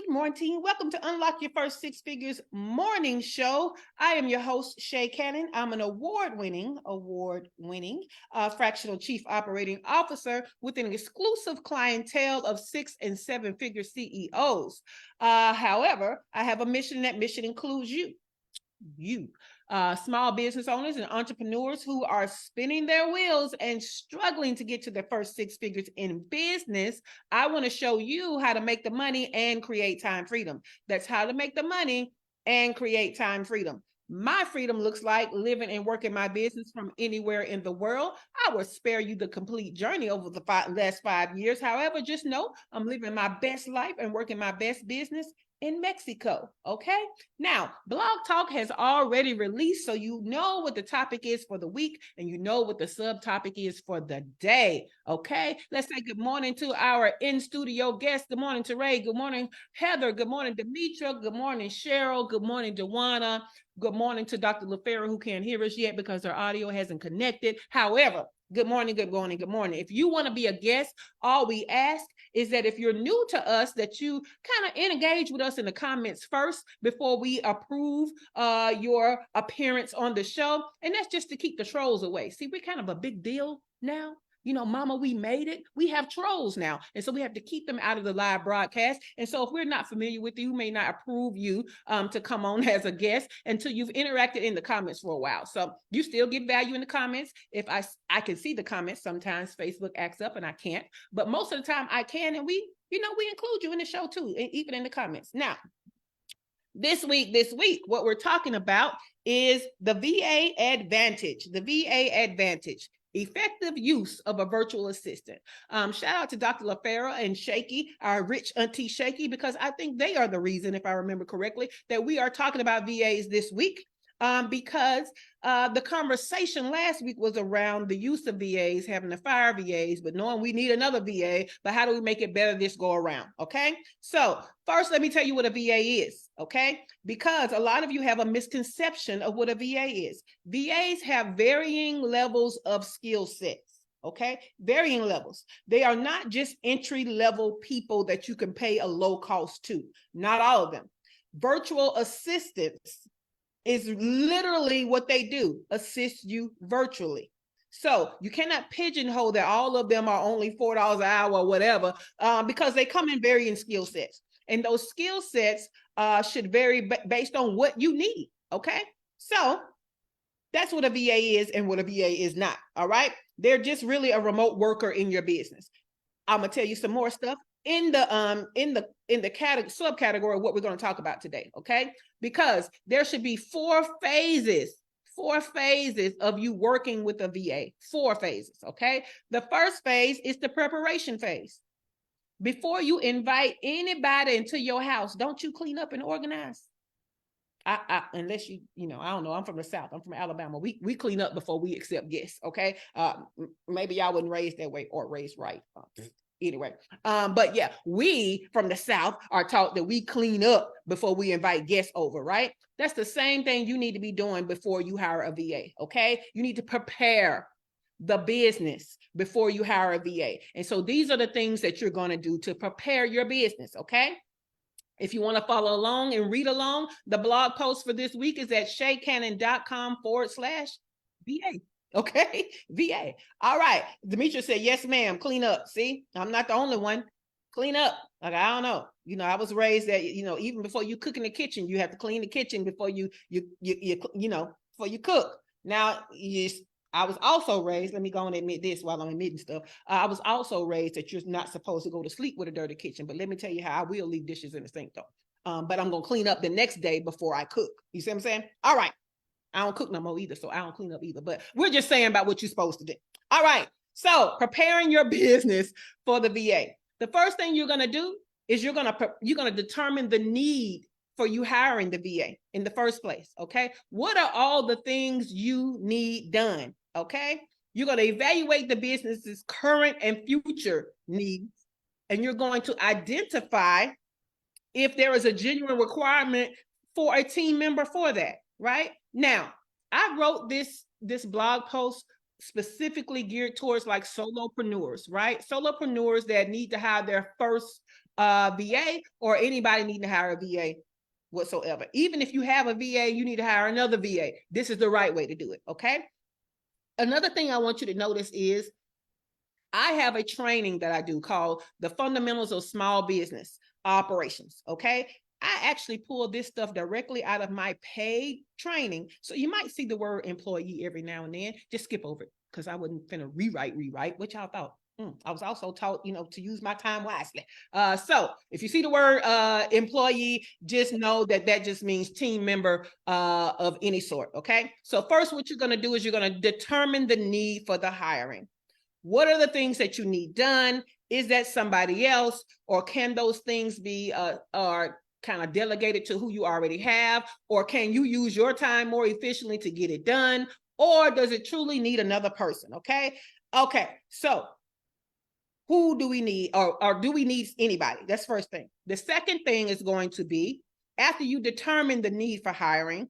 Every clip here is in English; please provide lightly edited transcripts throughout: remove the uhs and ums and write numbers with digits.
morning. Welcome to Unlock Your First Six Figures morning show. I am your host, Shay Cannon. I'm an award-winning fractional chief operating officer with an exclusive clientele of 6 and 7 figure CEOs. However, I have a mission. That mission includes you. Small business owners and entrepreneurs who are spinning their wheels and struggling to get to their first six figures in business. I want to show you how to make the money and create time freedom. That's how to make the money and create time freedom. My freedom looks like living and working my business from anywhere in the world. I will spare you the complete journey over the last 5 years. However, just know I'm living my best life and working my best business in Mexico. Okay. Now, Blog Talk has already released, so you know what the topic is for the week and you know what the subtopic is for the day. Okay. Let's say good morning to our in-studio guests. Good morning to Ray. Good morning, Heather. Good morning, Demetra. Good morning, Cheryl. Good morning, Dewana. Good morning to Dr. LaFera, who can't hear us yet because her audio hasn't connected. However, good morning, good morning, good morning. If you want to be a guest, all we ask is that if you're new to us, that you kind of engage with us in the comments first before we approve your appearance on the show. And that's just to keep the trolls away. See, we're kind of a big deal now. You know, mama, we made it. We have trolls now. And so we have to keep them out of the live broadcast. And so if we're not familiar with you, we may not approve you to come on as a guest until you've interacted in the comments for a while. So you still get value in the comments. If I can see the comments, sometimes Facebook acts up and I can't. But most of the time I can. And we include you in the show too, even in the comments. Now, this week, what we're talking about is the VA advantage, effective use of a virtual assistant. Shout out to Dr. LaFera and Shaky, our rich auntie Shaky, because I think they are the reason, if I remember correctly, that we are talking about VAs this week. Because the conversation last week was around the use of VAs, having to fire VAs, but knowing we need another VA, but how do we make it better this go around? Okay. So first, let me tell you what a VA is. Okay. Because a lot of you have a misconception of what a VA is. VAs have varying levels of skill sets. Okay. Varying levels. They are not just entry level people that you can pay a low cost to. Not all of them. Virtual assistants is literally what they do, assist you virtually. So you cannot pigeonhole that all of them are only $4 an hour or whatever, because they come in varying skill sets. And those skill sets should vary based on what you need, okay? So that's what a VA is and what a VA is not, all right? They're just really a remote worker in your business. I'm gonna tell you some more stuff in the subcategory of what we're going to talk about today, okay? Because there should be four phases of you working with a VA. 4 phases, okay? The first phase is the preparation phase. Before you invite anybody into your house, don't you clean up and organize? Unless you I don't know, I'm from the South, I'm from Alabama. We clean up before we accept guests, okay? Maybe y'all wasn't raised that way or raised right. Anyway, but yeah, we from the South are taught that we clean up before we invite guests over, right? That's the same thing you need to be doing before you hire a VA, okay? You need to prepare the business before you hire a VA. And so these are the things that you're going to do to prepare your business, okay? If you want to follow along and read along, the blog post for this week is at shaycannon.com/VA. Okay, VA. All right. Demetra said, yes, ma'am. Clean up. See, I'm not the only one. Clean up. Like, I don't know. I was raised that, even before you cook in the kitchen, you have to clean the kitchen before you before you cook. Now, I was also raised, let me go and admit this while I'm admitting stuff. I was also raised that you're not supposed to go to sleep with a dirty kitchen, but let me tell you how I will leave dishes in the sink though. But I'm going to clean up the next day before I cook. You see what I'm saying? All right. I don't cook no more either, so I don't clean up either. But we're just saying about what you're supposed to do. All right. So preparing your business for the VA. The first thing you're going to do is you're going to determine the need for you hiring the VA in the first place. Okay. What are all the things you need done? Okay. You're going to evaluate the business's current and future needs, and you're going to identify if there is a genuine requirement for a team member for that. Right now, I wrote this blog post specifically geared towards like solopreneurs, right? Solopreneurs that need to hire their first VA, or anybody needing to hire a VA whatsoever. Even if you have a VA, you need to hire another VA. This is the right way to do it, okay? Another thing I want you to notice is I have a training that I do called the Fundamentals of Small Business Operations, okay? I actually pull this stuff directly out of my paid training. So you might see the word employee every now and then. Just skip over it because I wasn't finna rewrite. What y'all thought? I was also taught, to use my time wisely. So if you see the word employee, just know that just means team member of any sort, okay? So first, what you're gonna do is you're gonna determine the need for the hiring. What are the things that you need done? Is that somebody else, or can those things be are kind of delegated to who you already have, or can you use your time more efficiently to get it done, or does it truly need another person? Okay, so who do we need, or do we need anybody? That's first thing. The second thing is going to be, after you determine the need for hiring,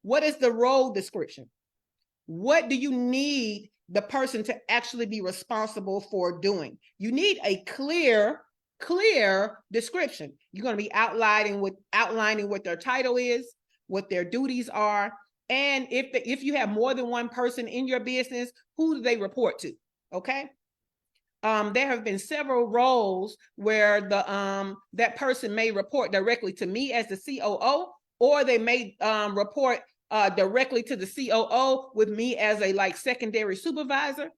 what is the role description? What do you need the person to actually be responsible for doing? You need a clear description. You're going to be outlining what their title is, what their duties are, and if you have more than one person in your business, who do they report to? Okay. There have been several roles where that person may report directly to me as the COO, or they may report directly to the COO with me as a secondary supervisor.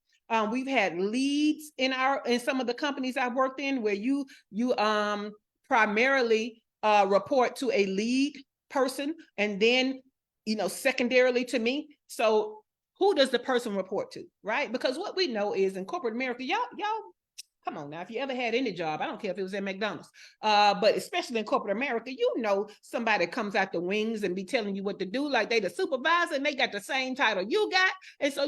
We've had leads in some of the companies I've worked in where you primarily report to a lead person, and then secondarily to me. So who does the person report to, right? Because what we know is in corporate America, y'all, come on now, if you ever had any job, I don't care if it was at McDonald's, but especially in corporate America, somebody comes out the wings and be telling you what to do, like they the supervisor and they got the same title you got. And so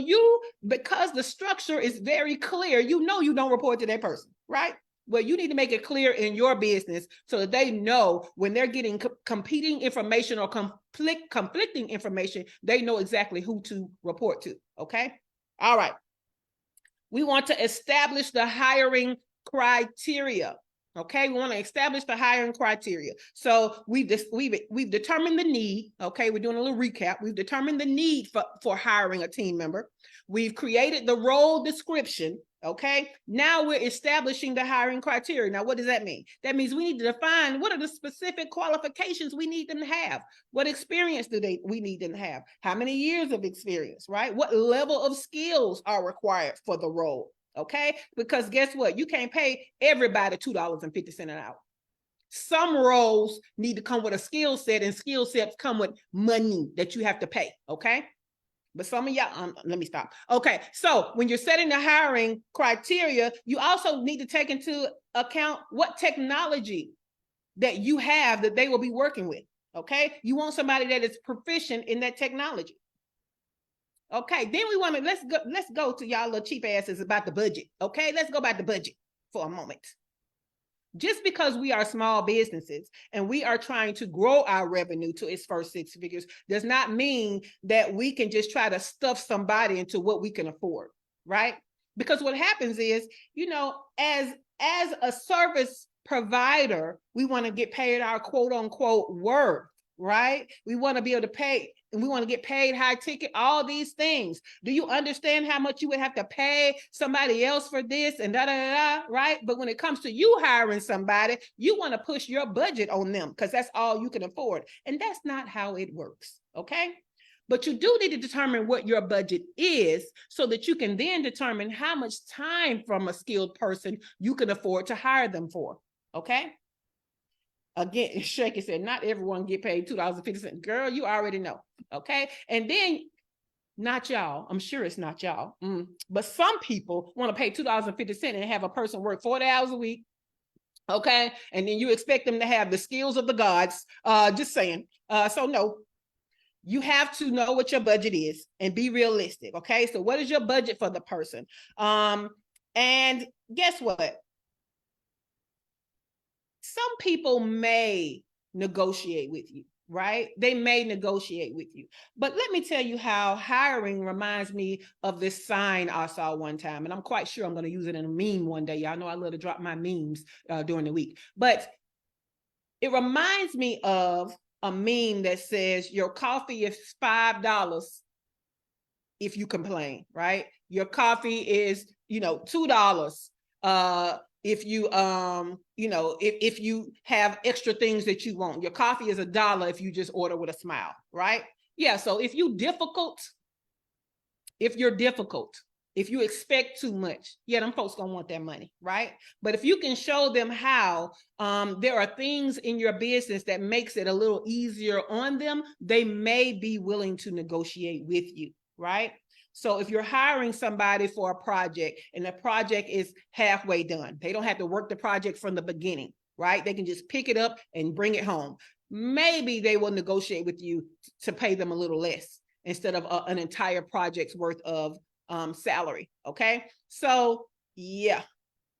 because the structure is very clear, you don't report to that person, right? Well, you need to make it clear in your business so that they know when they're getting competing information or conflicting information, they know exactly who to report to, okay? All right. We want to establish the hiring criteria. Okay, we want to establish the hiring criteria. So we've determined the need. Okay, we're doing a little recap. We've determined the need for hiring a team member. We've created the role description. Okay, now we're establishing the hiring criteria. Now, what does that mean? That means we need to define what are the specific qualifications we need them to have. What experience we need them to have? How many years of experience, right? What level of skills are required for the role? Okay, because guess what? You can't pay everybody $2.50 an hour. Some roles need to come with a skill set, and skill sets come with money that you have to pay. Okay. But some of y'all, let me stop. Okay, so when you're setting the hiring criteria, you also need to take into account what technology that you have that they will be working with. Okay, you want somebody that is proficient in that technology. Okay, then let's go to y'all little cheap asses about the budget. Okay, let's go about the budget for a moment. Just because we are small businesses and we are trying to grow our revenue to its first six figures does not mean that we can just try to stuff somebody into what we can afford, right? Because what happens is, as a service provider, we want to get paid our quote unquote worth, right? We want to be able to pay, and we want to get paid high ticket, all these things. Do you understand how much you would have to pay somebody else for this and right? But when it comes to you hiring somebody, you want to push your budget on them because that's all you can afford. And that's not how it works, okay? But you do need to determine what your budget is so that you can then determine how much time from a skilled person you can afford to hire them for, okay? Again, Shaky said, not everyone get paid $2.50. Girl, you already know. Okay. And then not y'all. I'm sure it's not y'all. But some people want to pay $2.50 and have a person work 40 hours a week. Okay. And then you expect them to have the skills of the gods. Just saying. So no, you have to know what your budget is and be realistic. Okay. So what is your budget for the person? And guess what? Some people may negotiate with you, right? They may negotiate with you. But let me tell you how hiring reminds me of this sign I saw one time. And I'm quite sure I'm going to use it in a meme one day. Y'all know I love to drop my memes during the week. But it reminds me of a meme that says your coffee is $5 if you complain, right? Your coffee is, $2. If you if you have extra things that you want. Your coffee is $1 if you just order with a smile, right? Yeah, so if you're difficult, if you expect too much, them folks gonna want that money, right? But if you can show them how there are things in your business that makes it a little easier on them, they may be willing to negotiate with you, right? So if you're hiring somebody for a project and the project is halfway done, they don't have to work the project from the beginning, right? They can just pick it up and bring it home. Maybe they will negotiate with you to pay them a little less instead of an entire project's worth of salary. Okay. So yeah.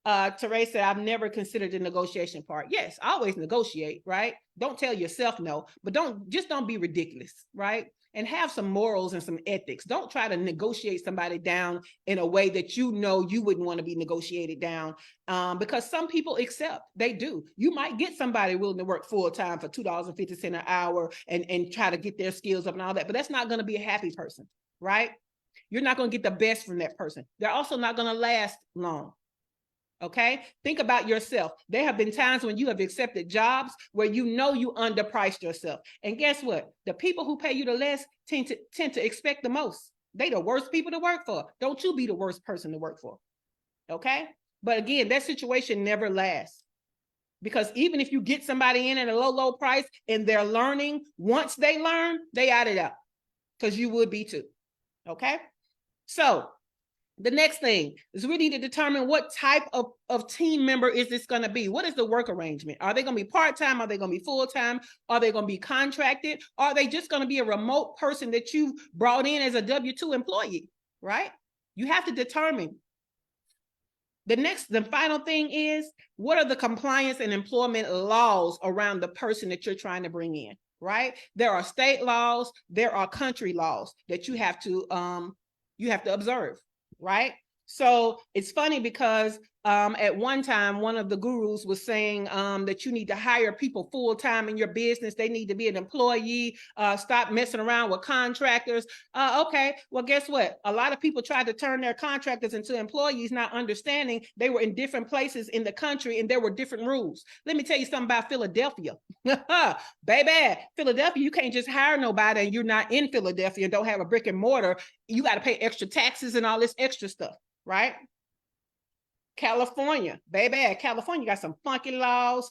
Teresa said, I've never considered the negotiation part. Yes, always negotiate, right? Don't tell yourself no, but don't be ridiculous, right? And have some morals and some ethics. Don't try to negotiate somebody down in a way that you wouldn't want to be negotiated down, because some people accept. They do. You might get somebody willing to work full time for $2.50 an hour and try to get their skills up and all that, but that's not going to be a happy person, right? You're not going to get the best from that person. They're also not going to last long. Okay, think about yourself. There have been times when you have accepted jobs where you underpriced yourself. And guess what? The people who pay you the less tend to expect the most. They the worst people to work for. Don't you be the worst person to work for. Okay? But again, that situation never lasts. Because even if you get somebody in at a low price and they're learning, once they learn, they out it out. Because you would be too. Okay? So the next thing is we need to determine what type of team member is this going to be. What is the work arrangement? Are they going to be part-time? Are they going to be full-time? Are they going to be contracted? Are they just going to be a remote person that you brought in as a W-2 employee, right? You have to determine. The final thing is, what are the compliance and employment laws around the person that you're trying to bring in, right? There are state laws, there are country laws that you have to observe. Right? So it's funny because at one time, one of the gurus was saying that you need to hire people full time in your business. They need to be an employee. Stop messing around with contractors. Okay, well, guess what? A lot of people tried to turn their contractors into employees, not understanding they were in different places in the country and there were different rules. Let me tell you something about Philadelphia. Baby, Philadelphia, you can't just hire nobody and you're not in Philadelphia and don't have a brick and mortar. You got to pay extra taxes and all this extra stuff, right? California, baby, California got some funky laws.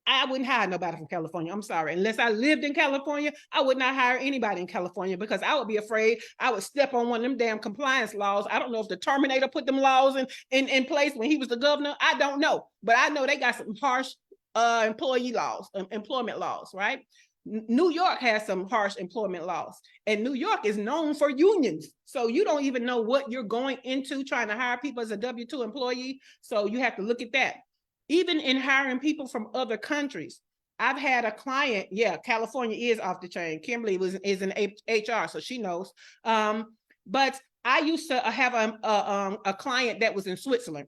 I wouldn't hire nobody from California. I'm sorry. Unless I lived in California, I would not hire anybody in California because I would be afraid I would step on one of them damn compliance laws. I don't know if the Terminator put them laws in place when he was the governor. I don't know. But I know they got some harsh employment laws, right? New York has some harsh employment laws, and New York is known for unions. So you don't even know what you're going into trying to hire people as a W-2 employee. So you have to look at that. Even in hiring people from other countries, I've had a client. Yeah, California is off the chain. Kimberly is in HR, so she knows. But I used to have a client that was in Switzerland.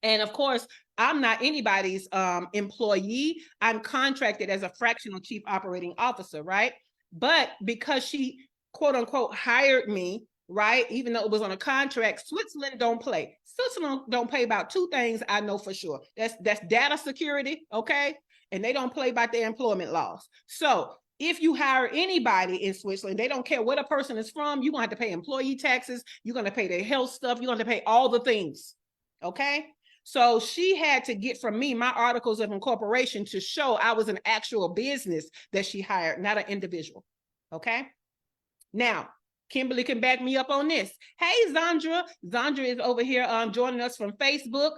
And of course, I'm not anybody's employee. I'm contracted as a fractional chief operating officer, right? But because she, quote unquote, hired me, right? Even though it was on a contract, Switzerland don't play. Switzerland don't pay about two things I know for sure. That's data security, okay? And they don't play by their employment laws. So if you hire anybody in Switzerland, they don't care what a person is from. You're going to have to pay employee taxes. You're going to pay their health stuff. You're going to pay all the things, okay? So she had to get from me my articles of incorporation to show I was an actual business that she hired, not an individual. Okay. Now, Kimberly can back me up on this. Hey, Zandra. Zandra is over here joining us from Facebook.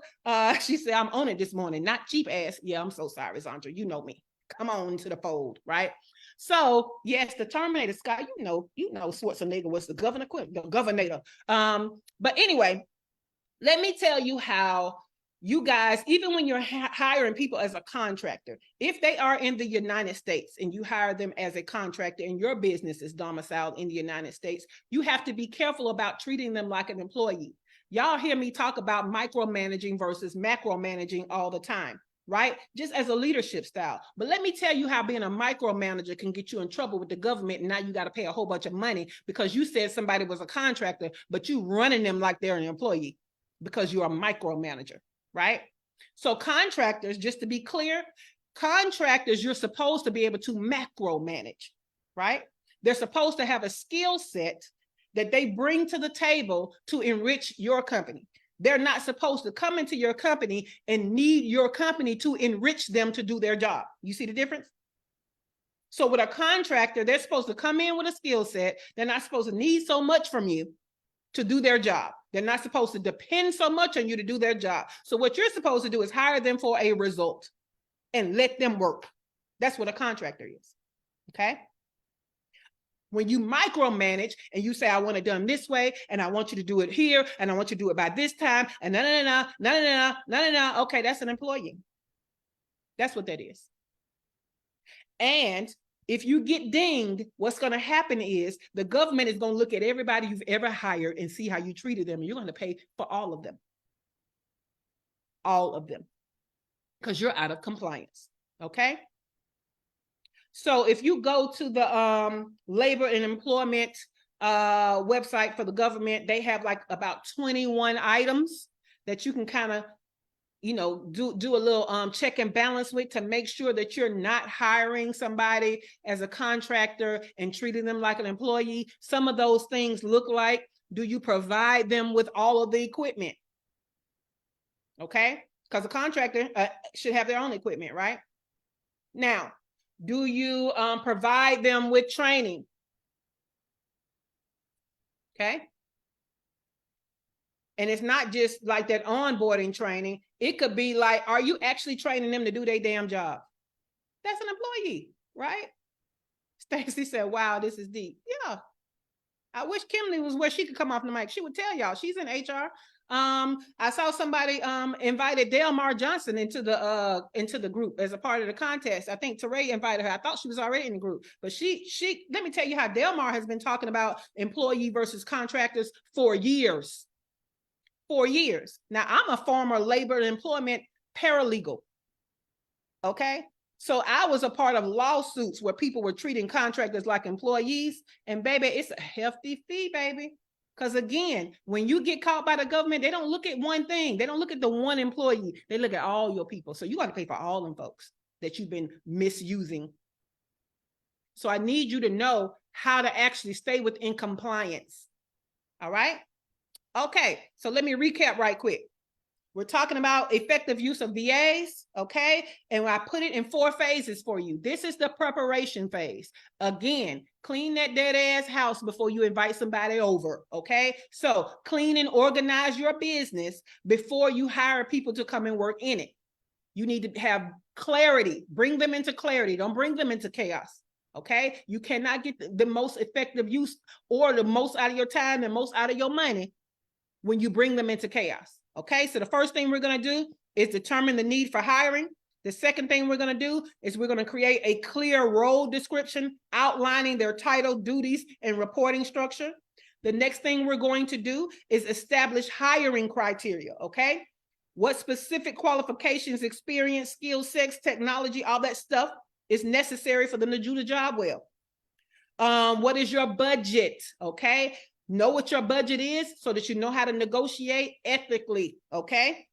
She said, I'm on it this morning, not cheap ass. Yeah, I'm so sorry, Zandra. You know me. Come on to the fold, right? So, yes, the Terminator, Scott, you know, Schwarzenegger was the governor. But anyway, let me tell you how you guys, even when you're hiring people as a contractor, if they are in the United States and you hire them as a contractor and your business is domiciled in the United States, you have to be careful about treating them like an employee. Y'all hear me talk about micromanaging versus macromanaging all the time, right? Just as a leadership style. But let me tell you how being a micromanager can get you in trouble with the government, and now you got to pay a whole bunch of money because you said somebody was a contractor, but you running them like they're an employee because you're a micromanager, right? So contractors, just to be clear, contractors, you're supposed to be able to macro manage, right? They're supposed to have a skill set that they bring to the table to enrich your company. They're not supposed to come into your company and need your company to enrich them to do their job. You see the difference? So with a contractor, they're supposed to come in with a skill set. They're not supposed to need so much from you to do their job. They're not supposed to depend so much on you to do their job. So what you're supposed to do is hire them for a result and let them work. That's what a contractor is, okay? When you micromanage and you say, I want it done this way, and I want you to do it here, and I want you to do it by this time, and okay, that's an employee. That's what that is. And if you get dinged, what's going to happen is the government is going to look at everybody you've ever hired and see how you treated them, and you're going to pay for all of them. All of them. Because you're out of compliance, okay? So if you go to the labor and employment website for the government, they have like about 21 items that you can kind of, you know, do a little check and balance with to make sure that you're not hiring somebody as a contractor and treating them like an employee. Some of those things look like, do you provide them with all of the equipment? Okay, because a contractor should have their own equipment, right? Now, do you provide them with training? Okay. And it's not just like that onboarding training. It could be like, are you actually training them to do their damn job? That's an employee, right? Stacy said, wow, this is deep. Yeah. I wish Kimberly was where she could come off the mic. She would tell y'all. She's in HR. I saw somebody invited Delmar Johnson into the group as a part of the contest. I think Teray invited her. I thought she was already in the group, but she let me tell you how Delmar has been talking about employee versus contractors for years. 4 years. Now, I'm a former labor and employment paralegal. Okay. So I was a part of lawsuits where people were treating contractors like employees, and baby, it's a hefty fee, baby. Because again, when you get caught by the government, they don't look at one thing. They don't look at the one employee. They look at all your people. So you got to pay for all them folks that you've been misusing. So I need you to know how to actually stay within compliance. All right. Okay. So let me recap right quick. We're talking about effective use of V.A.s, okay? And I put it in 4 phases for you. This is the preparation phase. Again, clean that dead ass house before you invite somebody over, okay? So clean and organize your business before you hire people to come and work in it. You need to have clarity. Bring them into clarity. Don't bring them into chaos, okay? You cannot get the most effective use or the most out of your time and most out of your money when you bring them into chaos. Okay, so the first thing we're going to do is determine the need for hiring. The second thing we're going to do is we're going to create a clear role description outlining their title, duties, and reporting structure. The next thing we're going to do is establish hiring criteria, okay? What specific qualifications, experience, skill sets, technology, all that stuff is necessary for them to do the job well. What is your budget, okay? Know what your budget is so that you know how to negotiate ethically, okay?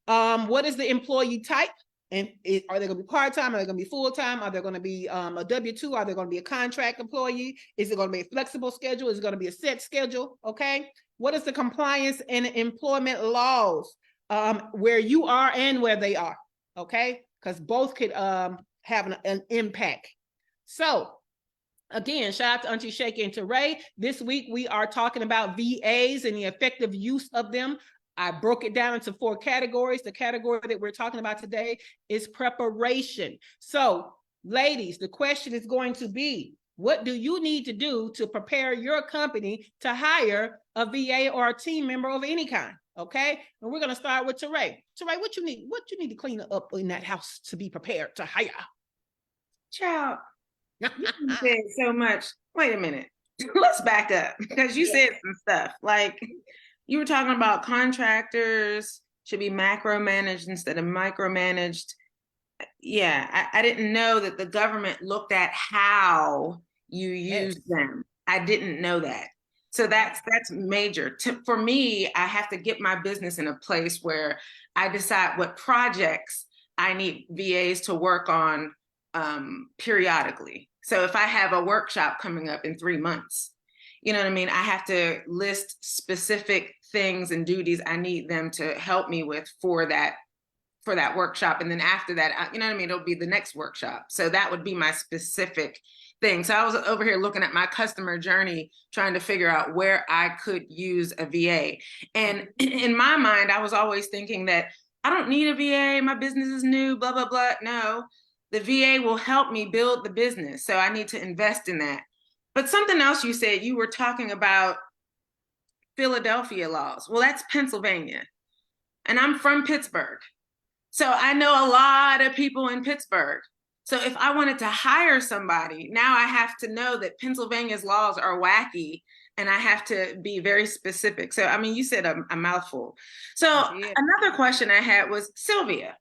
What is the employee type? And are they going to be part-time? Are they going to be full-time? Are they going to be a W-2? Are they going to be a contract employee? Is it going to be a flexible schedule? Is it going to be a set schedule, okay? What is the compliance and employment laws where you are and where they are, okay? Because both could have an impact. So, again, shout out to Auntie Shaky and Teray. This week, we are talking about V.A.s and the effective use of them. I broke it down into 4 categories. The category that we're talking about today is preparation. So, ladies, the question is going to be, what do you need to do to prepare your company to hire a VA or a team member of any kind? Okay. And we're going to start with Teray. Teray, what you need? What you need to clean up in that house to be prepared to hire? Child, you said so much. Wait a minute. Let's back up because you said some stuff. Like you were talking about contractors should be macro managed instead of micromanaged. Yeah, I didn't know that the government looked at how you use them. I didn't know that. So that's major. For me, I have to get my business in a place where I decide what projects I need VAs to work on periodically. So if I have a workshop coming up in 3 months, you know what I mean? I have to list specific things and duties I need them to help me with for that workshop. And then after that, you know what I mean? It'll be the next workshop. So that would be my specific thing. So I was over here looking at my customer journey, trying to figure out where I could use a VA. And in my mind, I was always thinking that I don't need a VA. My business is new, blah, blah, blah. No, the VA will help me build the business. So I need to invest in that. But something else you said, you were talking about Philadelphia laws. Well, that's Pennsylvania. And I'm from Pittsburgh. So I know a lot of people in Pittsburgh. So if I wanted to hire somebody, now I have to know that Pennsylvania's laws are wacky and I have to be very specific. So, I mean, you said a mouthful. So another question I had was Sylvia.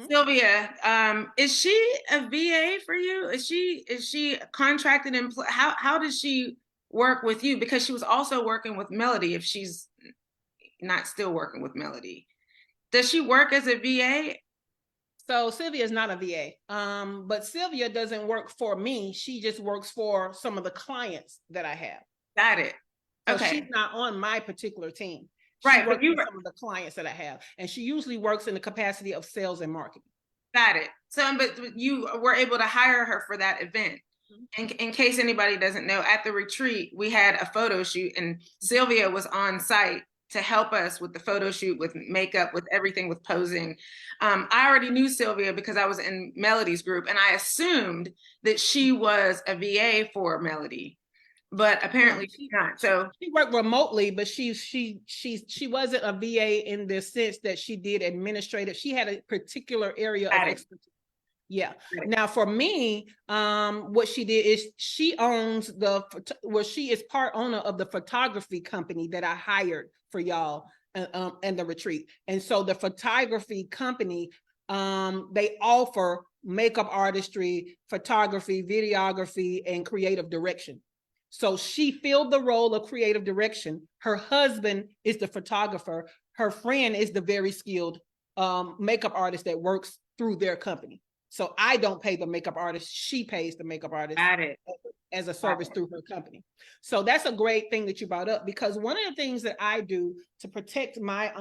Sylvia, is she a VA for you? Is she contracted in? How does she work with you? Because she was also working with Melody. If she's not still working with Melody, does she work as a VA? So Sylvia is not a VA, but Sylvia doesn't work for me. She just works for some of the clients that I have. Got it. So okay. She's not on my particular team. She right, works with some of the clients that I have, and she usually works in the capacity of sales and marketing. Got it. So, but you were able to hire her for that event. In case anybody doesn't know, at the retreat, we had a photo shoot, and Sylvia was on site to help us with the photo shoot, with makeup, with everything, with posing. I already knew Sylvia because I was in Melody's group, and I assumed that she was a VA for Melody, but apparently she's not. So she worked remotely, but she wasn't a VA in the sense that she did administrative. She had a particular area of expertise. Yeah. Now for me, what she did is she owns she is part owner of the photography company that I hired for y'all and the retreat. And so the photography company, they offer makeup artistry, photography, videography, and creative direction. So she filled the role of creative direction. Her husband is the photographer. Her friend is the very skilled makeup artist that works through their company. So I don't pay the makeup artist. She pays the makeup artist as a service through her company. So that's a great thing that you brought up, because one of the things that I do to protect my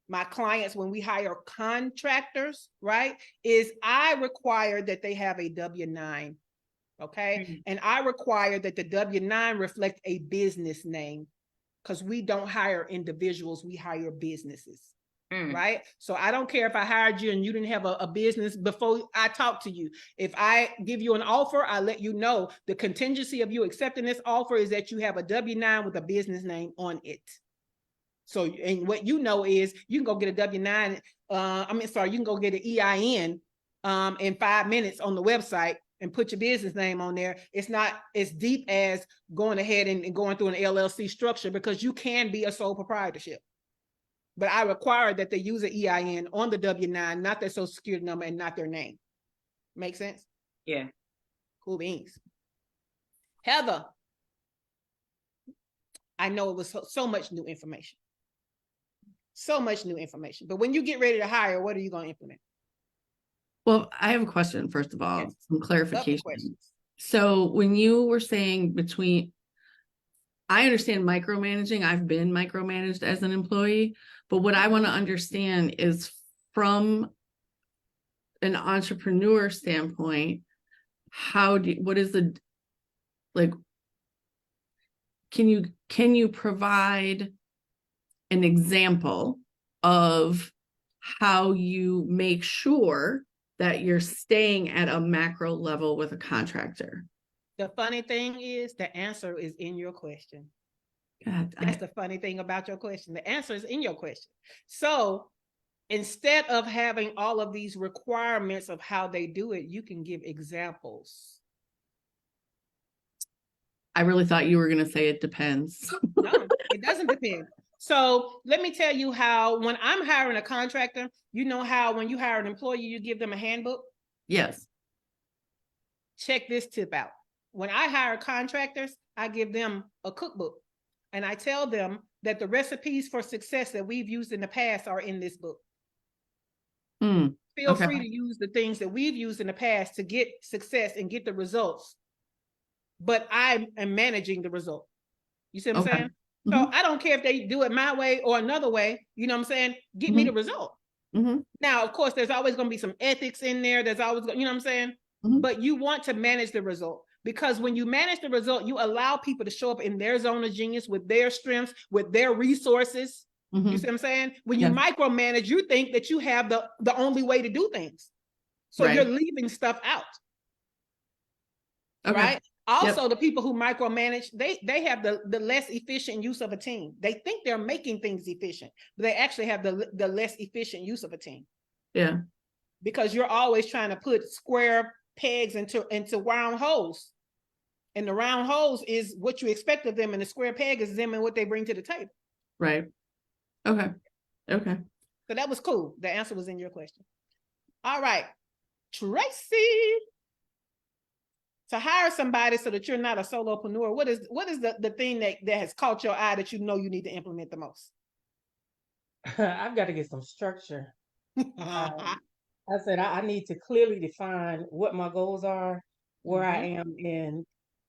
my clients when we hire contractors, right, is I require that they have a W-9. Okay. And I require that the W-9 reflect a business name, because we don't hire individuals, we hire businesses. Right. So I don't care if I hired you and you didn't have a business before I talk to you. If I give you an offer, I let you know the contingency of you accepting this offer is that you have a W-9 with a business name on it. So, and what you know is you can go get a W-9. You can go get an EIN in 5 minutes on the website and put your business name on there. It's not as deep as going ahead and going through an LLC structure, because you can be a sole proprietorship. But I require that they use an EIN on the W-9, not their social security number and not their name. Make sense? Yeah. Cool beans. Heather, I know it was so much new information. So much new information. But when you get ready to hire, what are you going to implement? Well, I have a question, first of all, some clarification. So when you were saying I understand micromanaging. I've been micromanaged as an employee, but what I want to understand is from an entrepreneur standpoint, can you provide an example of how you make sure that you're staying at a macro level with a contractor? The funny thing is the answer is in your question. God, That's the funny thing about your question. The answer is in your question. So instead of having all of these requirements of how they do it, you can give examples. I really thought you were going to say it depends. No, it doesn't depend. So let me tell you how, when I'm hiring a contractor, you know how when you hire an employee, you give them a handbook? Yes. Check this tip out. When I hire contractors, I give them a cookbook, and I tell them that the recipes for success that we've used in the past are in this book. Feel free to use the things that we've used in the past to get success and get the results, but I am managing the result. You see what I'm saying? So I don't care if they do it my way or another way. You know what I'm saying? Get me the result. Now, of course, there's always going to be some ethics in there. There's always, you know what I'm saying? But you want to manage the result, because when you manage the result, you allow people to show up in their zone of genius with their strengths, with their resources. You see what I'm saying? When you micromanage, you think that you have the only way to do things. So you're leaving stuff out. Right? Also, the people who micromanage, they have the less efficient use of a team. They think they're making things efficient, but they actually have the less efficient use of a team. Yeah. Because you're always trying to put square pegs into round holes. And the round holes is what you expect of them, and the square peg is them and what they bring to the table. Right. Okay. Okay. So that was cool. The answer was in your question. All right. Tracy. To hire somebody so that you're not a solopreneur, what is the thing that has caught your eye that you know you need to implement the most? I've got to get some structure. I said I need to clearly define what my goals are, where I am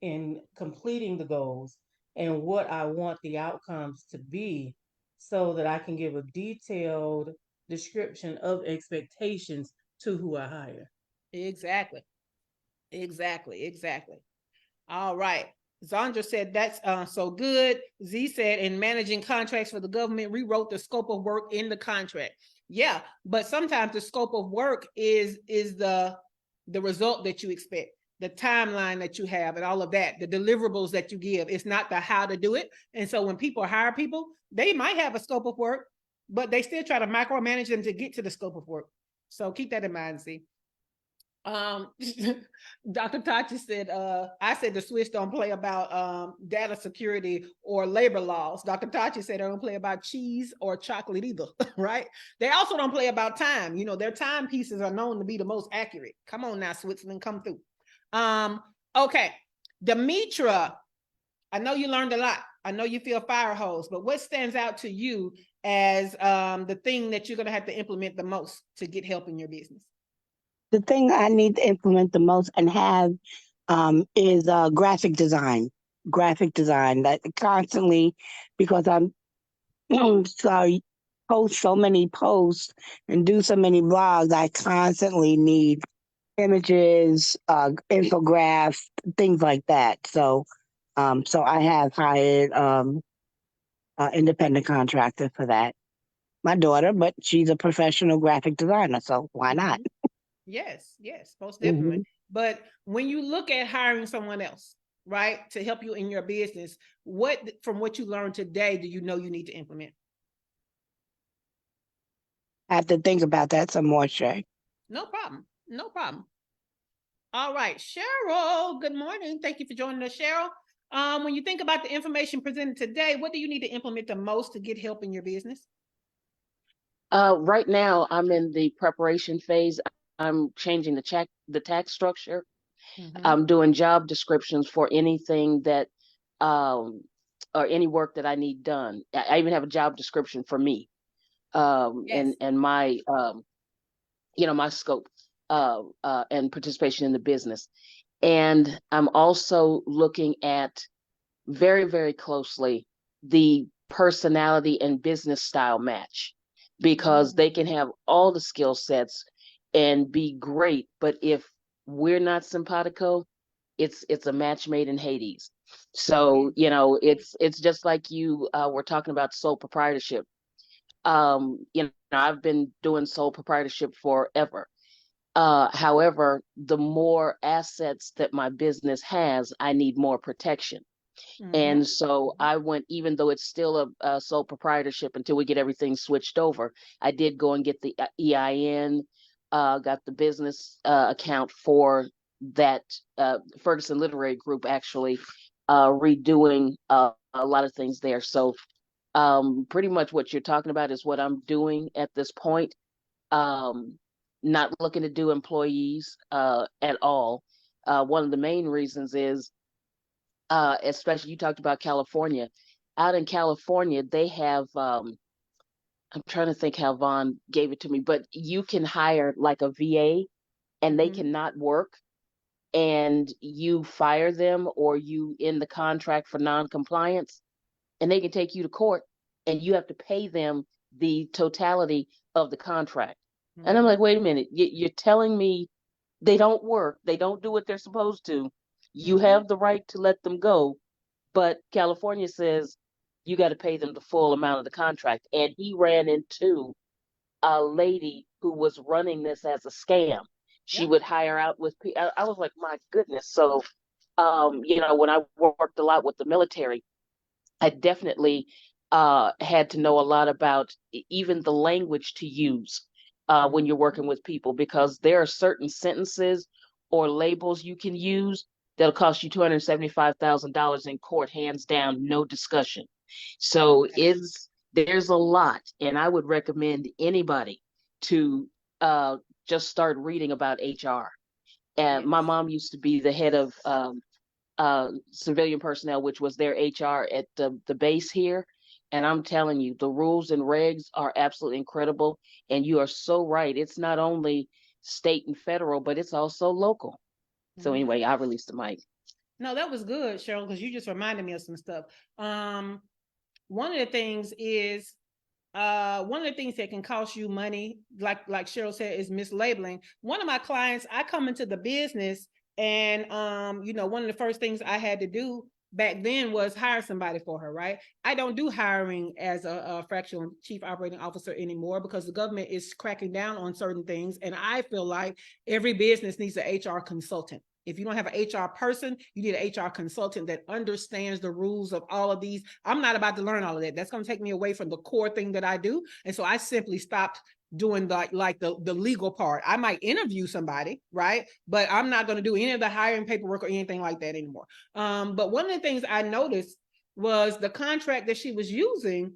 in completing the goals, and what I want the outcomes to be, so that I can give a detailed description of expectations to who I hire. Exactly. All right. Zandra said that's so good. Z said, in managing contracts for the government, rewrote the scope of work in the contract. Yeah, but sometimes the scope of work is the result that you expect, the timeline that you have, and all of that, the deliverables that you give. It's not the how to do it. And so when people hire people, they might have a scope of work, but they still try to micromanage them to get to the scope of work. So keep that in mind, Z. Dr. Tachi said, I said the Swiss don't play about data security or labor laws. Dr. Tachi said they don't play about cheese or chocolate either, right? They also don't play about time. You know, their timepieces are known to be the most accurate. Come on now, Switzerland, come through. Okay, Demetra, I know you learned a lot. I know you feel fire hose, but what stands out to you as the thing that you're going to have to implement the most to get help in your business? The thing I need to implement the most and have is graphic design. Graphic design, that constantly, because I'm sorry, post so many posts and do so many blogs, I constantly need images, infographics, things like that. So I have hired independent contractor for that. My daughter, but she's a professional graphic designer, so why not? Yes, most definitely. But when you look at hiring someone else, right, to help you in your business, from what you learned today, do you know you need to implement? I have to think about that some more, Shay. No problem. All right, Cheryl, good morning. Thank you for joining us, Cheryl. When you think about the information presented today, what do you need to implement the most to get help in your business? Right now, I'm in the preparation phase. I'm changing the tax structure. I'm doing job descriptions for anything that, or any work that I need done. I even have a job description for me, and my, my scope, and participation in the business. And I'm also looking at very, very closely the personality and business style match, because they can have all the skill sets and be great, but if we're not simpatico, it's a match made in Hades. So it's just like you were talking about sole proprietorship. I've been doing sole proprietorship forever. However, the more assets that my business has, I need more protection. And so I went, even though it's still a sole proprietorship until we get everything switched over, I did go and get the EIN, got the business account for that Ferguson Literary Group, actually redoing a lot of things there. So pretty much what you're talking about is what I'm doing at this point. Not looking to do employees at all. One of the main reasons is, especially you talked about California. Out in California, they have, I'm trying to think how Vaughn gave it to me, but you can hire like a VA and they cannot work, and you fire them or you end the contract for non-compliance, and they can take you to court and you have to pay them the totality of the contract. And I'm like, wait a minute, you're telling me they don't work, they don't do what they're supposed to. You have the right to let them go, but California says you got to pay them the full amount of the contract. And he ran into a lady who was running this as a scam. She would hire out with people. I was like, my goodness. So, when I worked a lot with the military, I definitely had to know a lot about even the language to use when you're working with people, because there are certain sentences or labels you can use that'll cost you $275,000 in court, hands down, no discussion. So there's a lot, and I would recommend anybody to just start reading about HR. And my mom used to be the head of civilian personnel, which was their HR at the base here. And I'm telling you, the rules and regs are absolutely incredible. And you are so right. It's not only state and federal, but it's also local. So anyway, I released the mic. No, that was good, Cheryl, because you just reminded me of some stuff. One of the things is one of the things that can cost you money, like Cheryl said, is mislabeling. One of my clients, I come into the business, and one of the first things I had to do back then was hire somebody for her, right? I don't do hiring as a fractional chief operating officer anymore, because the government is cracking down on certain things, and I feel like every business needs an HR consultant. If you don't have an HR person, you need an HR consultant that understands the rules of all of these. I'm not about to learn all of that. That's going to take me away from the core thing that I do. And so I simply stopped doing the legal part. I might interview somebody, right? But I'm not going to do any of the hiring paperwork or anything like that anymore. But one of the things I noticed was the contract that she was using.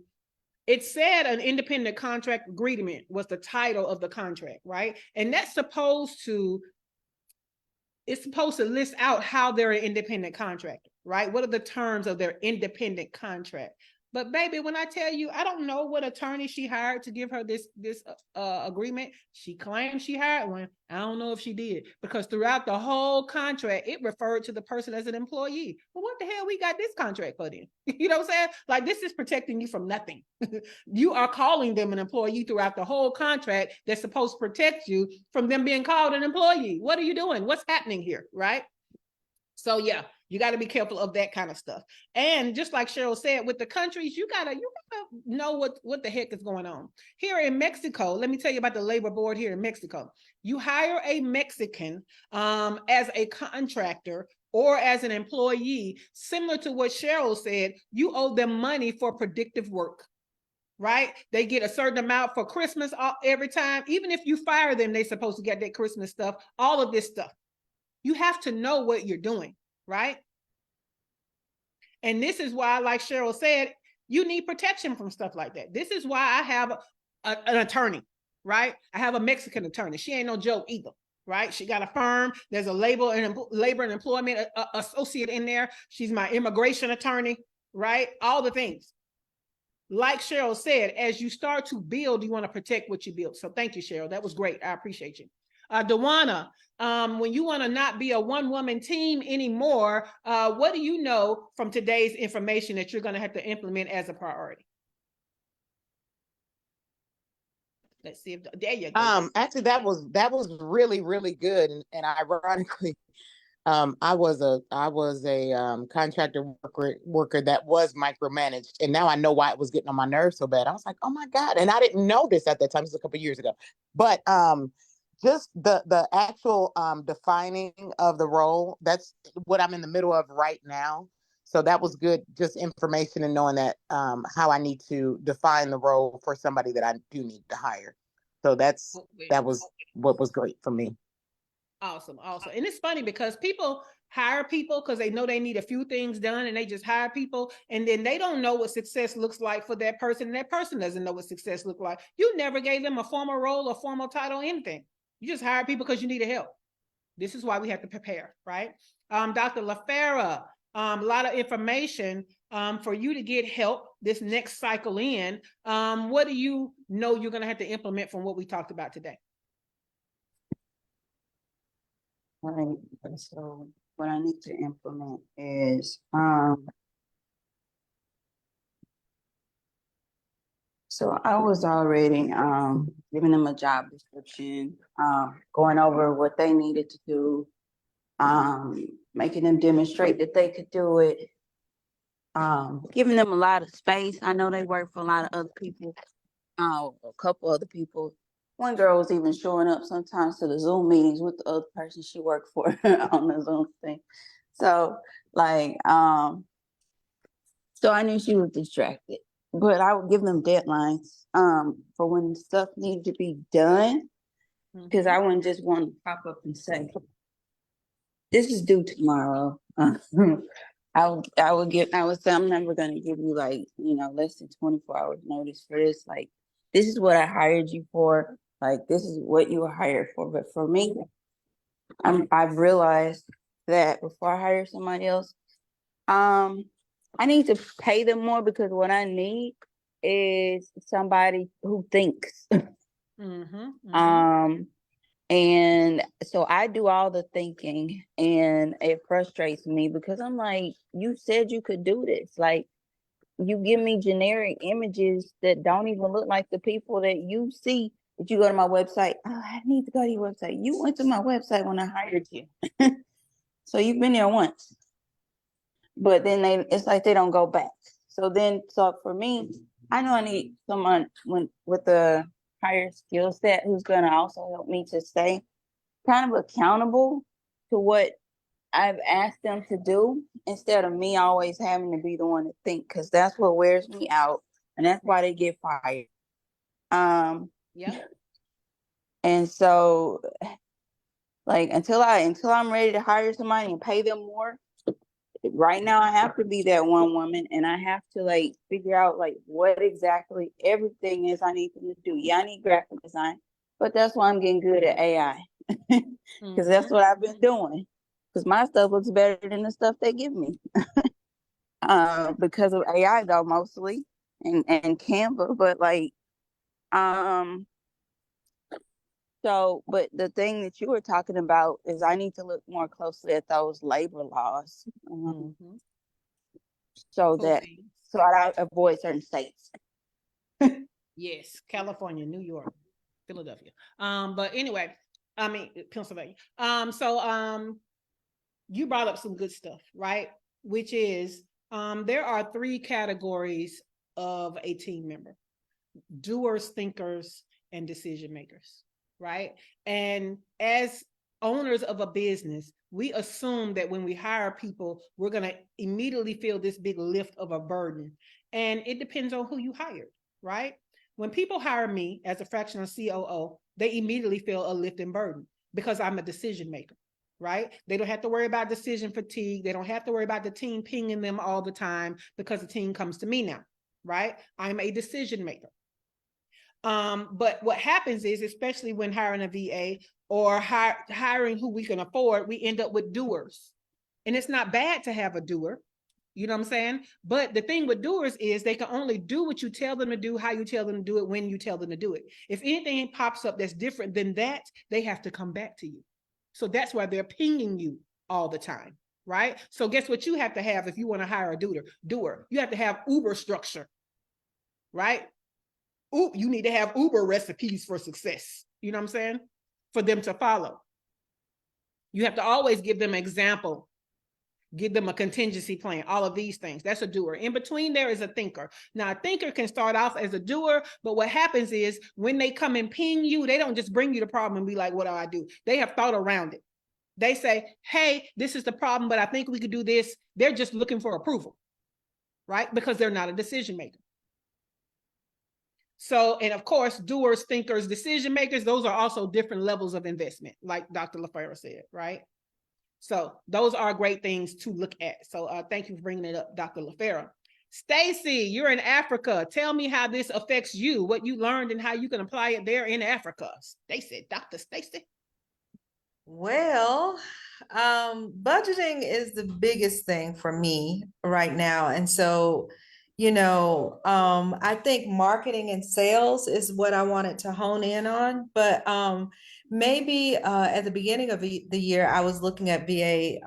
It said an independent contract agreement was the title of the contract, right? And that's supposed to list out how they're an independent contractor, right? What are the terms of their independent contract? But baby, when I tell you, I don't know what attorney she hired to give her this agreement. She claimed she hired one. I don't know if she did, because throughout the whole contract, it referred to the person as an employee. Well, what the hell we got this contract for then? You know what I'm saying? Like, this is protecting you from nothing. You are calling them an employee throughout the whole contract that's supposed to protect you from them being called an employee. What are you doing? What's happening here, right? So yeah, you got to be careful of that kind of stuff. And just like Cheryl said, with the countries, you gotta know what the heck is going on. Here in Mexico, let me tell you about the labor board here in Mexico. You hire a Mexican as a contractor or as an employee, similar to what Cheryl said, you owe them money for predictive work. Right? They get a certain amount for Christmas every time. Even if you fire them, they're supposed to get that Christmas stuff, all of this stuff. You have to know what you're doing, right? And this is why, like Cheryl said, you need protection from stuff like that. This is why I have an attorney, right? I have a Mexican attorney. She ain't no joke either, right? She got a firm. There's a labor and employment associate in there. She's my immigration attorney, right? All the things. Like Cheryl said, as you start to build, you want to protect what you build. So thank you, Cheryl. That was great. I appreciate you. Dewana, when you want to not be a one-woman team anymore, what do you know from today's information that you're going to have to implement as a priority? Let's see if there you go. Actually, that was really, really good, and ironically, I was a contractor worker that was micromanaged, and now I know why it was getting on my nerves so bad. I was like, oh my God, and I didn't know this at that time. This was a couple of years ago, but just the actual defining of the role, that's what I'm in the middle of right now. So that was good, just information and knowing that how I need to define the role for somebody that I do need to hire. So that was what was great for me. Awesome. And it's funny because people hire people because they know they need a few things done, and they just hire people, and then they don't know what success looks like for that person, and that person doesn't know what success looks like. You never gave them a formal role, a formal title, anything. You just hire people because you needed help. This is why we have to prepare, right? Dr. LaFera, a lot of information for you to get help this next cycle in. What do you know you're going to have to implement from what we talked about today? Right. So what I need to implement is so I was already giving them a job description, going over what they needed to do, making them demonstrate that they could do it, giving them a lot of space. I know they work for a lot of other people, a couple other people. One girl was even showing up sometimes to the Zoom meetings with the other person she worked for on the Zoom thing. So like, so I knew she was distracted, but I would give them deadlines for when stuff needed to be done, because I wouldn't just want to pop up and say, this is due tomorrow. I would say, I'm never going to give you like, less than 24 hours notice for this. Like, this is what I hired you for. Like, this is what you were hired for. But for me, I've realized that before I hire somebody else, I need to pay them more, because what I need is somebody who thinks. And so I do all the thinking, and it frustrates me because I'm like, you said you could do this. Like, you give me generic images that don't even look like the people that you see. That you go to my website. Oh, I need to go to your website. You went to my website when I hired you. So you've been there once. But then it's like they don't go back. So for me, I know I need someone with a higher skill set who's going to also help me to stay kind of accountable to what I've asked them to do, instead of me always having to be the one to think, because that's what wears me out, and that's why they get fired. Yeah. And so, like, until I'm ready to hire somebody and pay them more, right now I have to be that one woman, and I have to like figure out like what exactly everything is I need them to do. Yeah, I need graphic design, but that's why I'm getting good at AI, because that's what I've been doing. Because my stuff looks better than the stuff they give me, because of AI though, mostly, and Canva. But like, so, but the thing that you were talking about is I need to look more closely at those labor laws, so I avoid certain states. Yes, California, New York, Philadelphia. But anyway, I mean Pennsylvania. You brought up some good stuff, right? Which is there are 3 categories of a team member: doers, thinkers, and decision makers, right? And as owners of a business, we assume that when we hire people, we're going to immediately feel this big lift of a burden. And it depends on who you hired, right? When people hire me as a fractional COO, they immediately feel a lift and burden because I'm a decision maker, right? They don't have to worry about decision fatigue. They don't have to worry about the team pinging them all the time because the team comes to me now, right? I'm a decision maker. But what happens is, especially when hiring a VA or hiring who we can afford, we end up with doers. And it's not bad to have a doer. You know what I'm saying? But the thing with doers is they can only do what you tell them to do, how you tell them to do it, when you tell them to do it. If anything pops up that's different than that, they have to come back to you. So that's why they're pinging you all the time, right? So guess what you have to have if you want to hire a doer? You have to have Uber structure, right? You need to have Uber recipes for success. You know what I'm saying? For them to follow. You have to always give them an example, give them a contingency plan, all of these things. That's a doer. In between there is a thinker. Now, a thinker can start off as a doer, but what happens is when they come and ping you, they don't just bring you the problem and be like, what do I do? They have thought around it. They say, hey, this is the problem, but I think we could do this. They're just looking for approval, right? Because they're not a decision maker. So, and of course, doers, thinkers, decision makers, those are also different levels of investment, like Dr. LaFera said, right? So those are great things to look at. So thank you for bringing it up, Dr. LaFera. Stacy, you're in Africa. Tell me how this affects you, what you learned and how you can apply it there in Africa. Stacy, Dr. Stacy. Well, budgeting is the biggest thing for me right now. And so, I think marketing and sales is what I wanted to hone in on. But maybe at the beginning of the year, I was looking at VA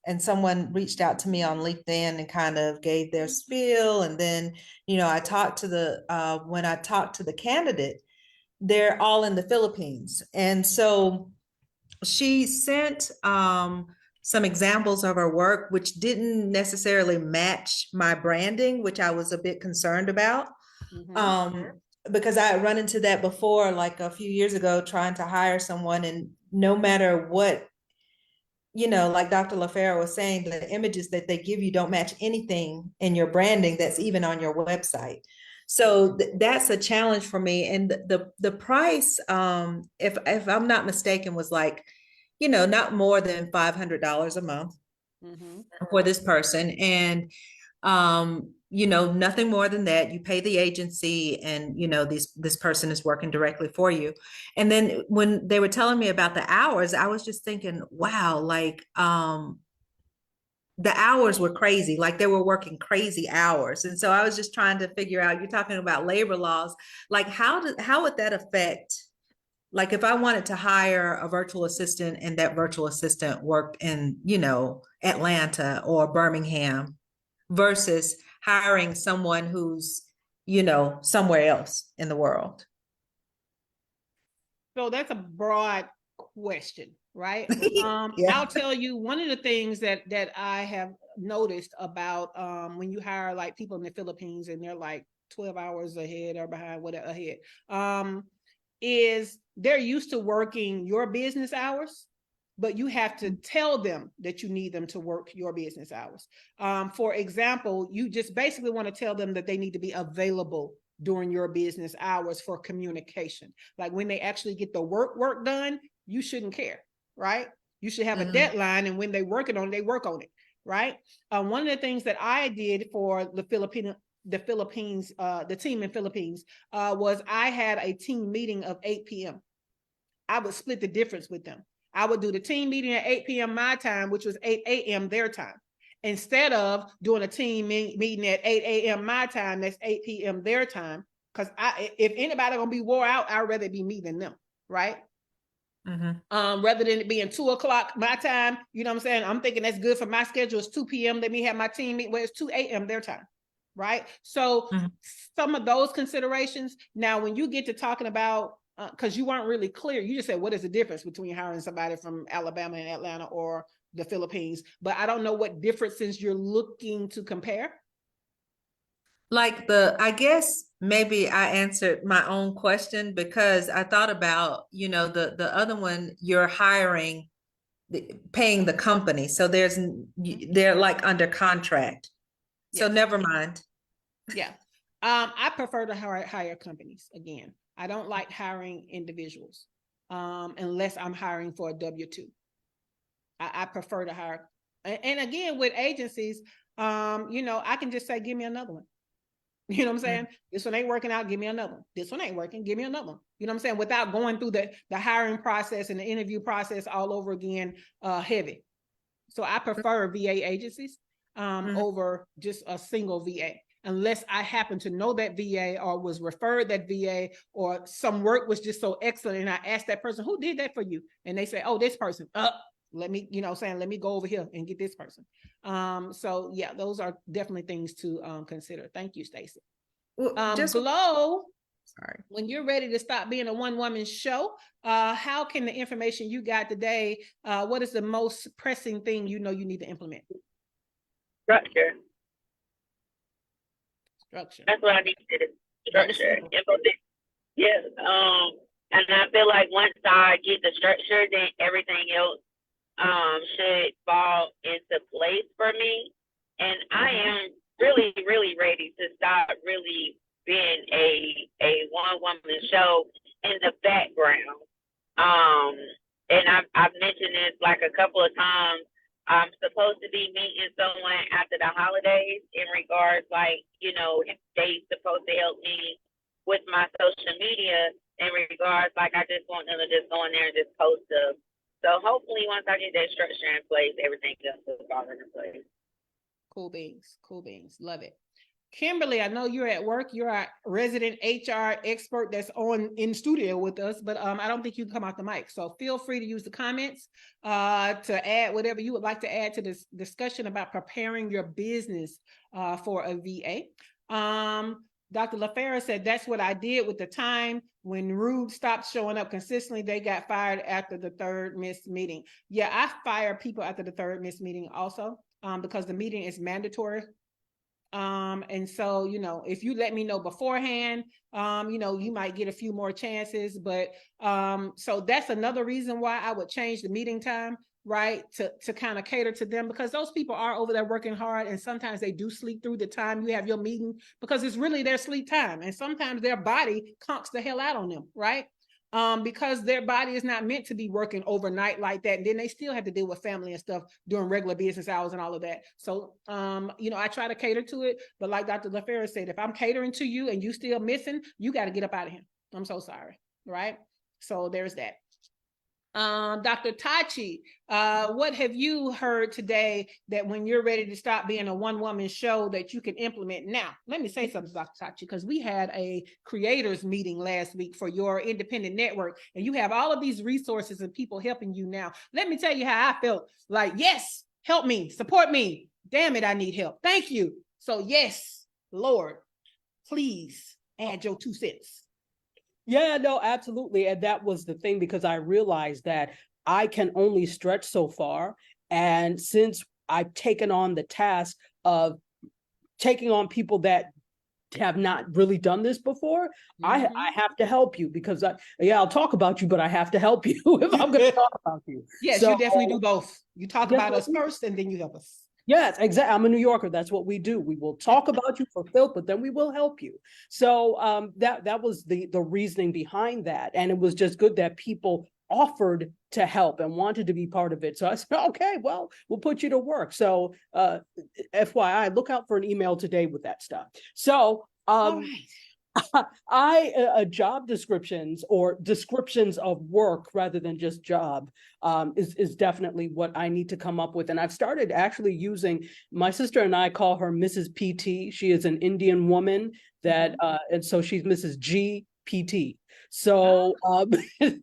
and someone reached out to me on LinkedIn and kind of gave their spiel. And then, I talked to when I talked to the candidate, they're all in the Philippines. And so she sent some examples of her work, which didn't necessarily match my branding, which I was a bit concerned about. Because I had run into that before, like a few years ago, trying to hire someone, and no matter what, like Dr. LaFera was saying, the images that they give you don't match anything in your branding that's even on your website. So that's a challenge for me. And the price, if I'm not mistaken, was like, not more than $500 a month for this person. And, nothing more than that. You pay the agency and, this person is working directly for you. And then when they were telling me about the hours, I was just thinking, wow, like, the hours were crazy. Like they were working crazy hours. And so I was just trying to figure out, you're talking about labor laws, like how would that affect, like if I wanted to hire a virtual assistant and that virtual assistant worked in, Atlanta or Birmingham versus hiring someone who's, somewhere else in the world. So that's a broad question, right? Yeah. I'll tell you one of the things that I have noticed about when you hire like people in the Philippines and they're like 12 hours ahead or behind, whatever ahead, is they're used to working your business hours, but you have to tell them that you need them to work your business hours. For example, you just basically want to tell them that they need to be available during your business hours for communication. Like when they actually get the work done, you shouldn't care, right? You should have a deadline, and when they working on it, they work on it, right? One of the things that I did for the Philippines, the team in Philippines, was I had a team meeting of 8 p.m. I would split the difference with them. I would do the team meeting at 8 p.m. my time, which was 8 a.m. their time. Instead of doing a team meeting at 8 a.m. my time, that's 8 p.m. their time. Because if anybody gonna be wore out, I'd rather be me than them, right? Rather than it being 2 o'clock my time, you know what I'm saying? I'm thinking that's good for my schedule. It's 2 p.m. Let me have my team meeting where it's 2 a.m. their time, right? So some of those considerations. Now, when you get to talking about, because you weren't really clear, you just said, what is the difference between hiring somebody from Alabama and Atlanta or the Philippines? But I don't know what differences you're looking to compare. Like I guess maybe I answered my own question, because I thought about, the other one, you're hiring, paying the company. So they're like under contract. Yes. So never mind. Yeah. I prefer to hire companies. Again, I don't like hiring individuals unless I'm hiring for a W-2. I prefer to hire. And again, with agencies, I can just say, give me another one. You know what I'm saying? This one ain't working out, give me another one. This one ain't working, give me another one. You know what I'm saying? Without going through the hiring process and the interview process all over again, heavy. So I prefer VA agencies over just a single VA, unless I happen to know that VA or was referred that VA, or some work was just so excellent. And I asked that person, who did that for you? And they say, oh, this person. Let me, let me go over here and get this person. So yeah, those are definitely things to consider. Thank you, Stacey. Glow, sorry. When you're ready to stop being a one-woman show, how can the information you got today, what is the most pressing thing you need to implement? Structure. That's what I need to do. Structure. Yes. And I feel like once I get the structure, then everything else should fall into place for me. And I am really, really ready to start really being a one woman show in the background. And I've mentioned this like a couple of times. I'm supposed to be meeting someone after the holidays in regards, like, you know, if they supposed to help me with my social media in regards, like, I just want them to just go in there and just post them. So hopefully once I get that structure in place, everything else will fall into place. Cool beans. Cool beans. Love it. Kimberly, I know you're at work. You're a resident HR expert that's on in studio with us, but I don't think you can come off the mic. So feel free to use the comments to add whatever you would like to add to this discussion about preparing your business for a VA. Dr. LaFera said, that's what I did with the time. When Rude stopped showing up consistently, they got fired after the third missed meeting. Yeah, I fire people after the third missed meeting also because the meeting is mandatory. And so, you know, if you let me know beforehand, you know, you might get a few more chances, but, so that's another reason why I would change the meeting time, right? To kind of cater to them, because those people are over there working hard, and sometimes they do sleep through the time you have your meeting because it's really their sleep time. And sometimes their body conks the hell out on them, right? Because their body is not meant to be working overnight like that. And then they still have to deal with family and stuff during regular business hours and all of that. So, you know, I try to cater to it. But like Dr. LaFera said, if I'm catering to you and you still missing, you got to get up out of here. I'm so sorry. Right. So there's that. Dr. Tachi, what have you heard today that when you're ready to stop being a one-woman show that you can implement? Now, let me say something, Dr. Tachi, because we had a creators meeting last week for your independent network, and you have all of these resources and people helping you now. Let me tell you how I felt. Like, yes, help me, support me. Damn it, I need help. Thank you. So yes, Lord, please add your 2 cents. Yeah, no, absolutely. And that was the thing, because I realized that I can only stretch so far. And since I've taken on the task of taking on people that have not really done this before, I have to help you, because I'll talk about you, but I have to help you if I'm going to talk about you. Yes, so, you definitely do both. You talk about us first and then you help us. Yes, exactly. I'm a New Yorker. That's what we do. We will talk about you for filth, but then we will help you. So that was the reasoning behind that. And it was just good that people offered to help and wanted to be part of it. So I said, okay, well, we'll put you to work. So FYI, look out for an email today with that stuff. So all right. Job descriptions or descriptions of work rather than just job is definitely what I need to come up with. And I've started actually using, my sister and I call her Mrs. PT. She is an Indian woman that, and so she's Mrs. GPT. So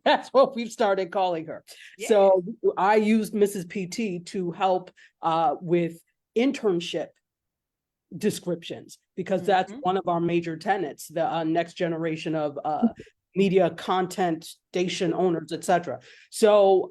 that's what we've started calling her. Yeah. So I used Mrs. PT to help with internship descriptions, because that's one of our major tenets, the next generation of media content station owners, etc. So